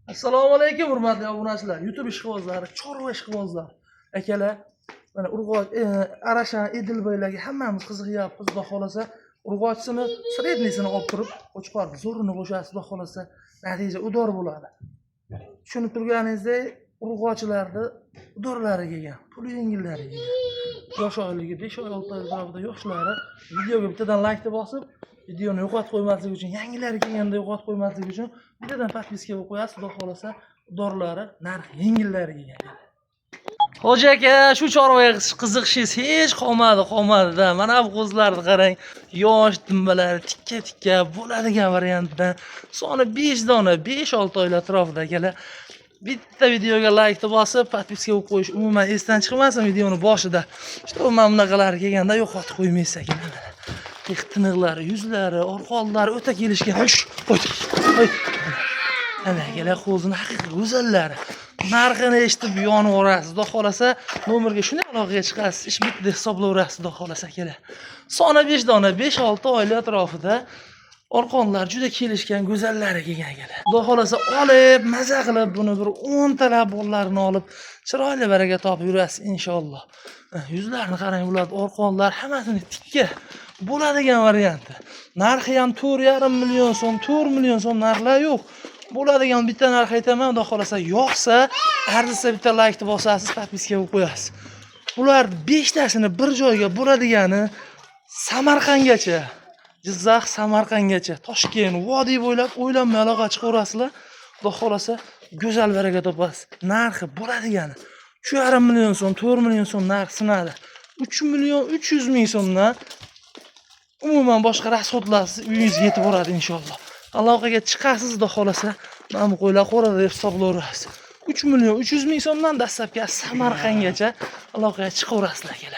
Assalomu alaykum hurmatli obunachilar, YouTube ishqibozlari, chorva ishqibozlari. Akalar, mana urg'och, Arashan, Edilboylarga hammamiz qiziqyapmiz, xudo xolasa. Urg'ochsini, srednisini olib turib, qo'chqorni zo'rini qo'shasiz, xudo xolasa, natija udor bo'ladi. Tushunib turganingizdek, urg'ochlarni udorlari kelgan, pul yengillari kelgan. Yosh oyligi 5 oy, 6 oy atrofida yoshlari videoga bittadan like bosib, videoni yo'qotib qo'ymaslik uchun, yangilari kelganda yo'qotib qo'ymaslik uchun bittadan podpiska bo'lib qo'yasiz, xudo xolasa, udorlari narx yengillari kelgan. Xo'ja aka, shu chorvaga qiziqishingiz hech qolmadi-da. Mana bu qo'zlarni qarang, yosh dumbalari tikka bo'ladigan variantdan soni 5 dona, 5-6 oylar atrofida akalar. Bitta videoga like bosib, podpiska bo'lib qo'yish umuman esdan chiqmasin videoni boshida. Işte mana bunaqalar kelganda yo'qotib qo'ymaysiz akalar. Tiniqlari, yuzlari, orqonlari o'ta kelishgan. Hoy. Ana akalar, qo'zini haqiqiy go'zallari. Narxini eshitib yonib o'rasiz, xudo xolasa, nomerga shunday aloqaga chiqasiz, ish bitdi hisoblayverasiz, xudo xolasa akalar. Soni 5 dona, 5-6 oylar atrofida orqonlar juda kelishgan go'zallari kelgan akalar. Xudo xolasa olib, maza qilib buni bir 10 talab bollarni olib, chiroyli baraka topib yurasiz inshaalloh. Yuzlarini qarang, bular orqonlar hammasini tikka bo'ladigan varianti. Narxi ham 4,5 million so'm, 4 million so'm narxlar yo'q. Bo'ladigan bitta narx aytaman, xudo xolasa, yoqsa, arzisa bitta like bosasiz, podpiska bo'lib qo'yasiz. Bular 5 tasini bir joyga bo'ladigani Samarqandgacha, Jizzax Samarqandgacha, Toshkent, Vodiy bo'ylab o'ylanmay aloqa chiqaverasizlar. Xudo xolasa, go'zal baraka topasiz. Narxi bo'ladigani 3,5 million so'm, 4 million so'm narx sinadi. 3 million 300 ming so'mdan umuman boshqa rasxodlarsiz uyingizga yetib boradi inshaalloh. Aloqaga chiqasiz, xudo xolasa, mana bu qo'ylar qo'rada deb hisoblayverasiz. 3 million 300 ming so'mdan dastlabki Samarqandgacha aloqaga chiqaverasizlar akalar.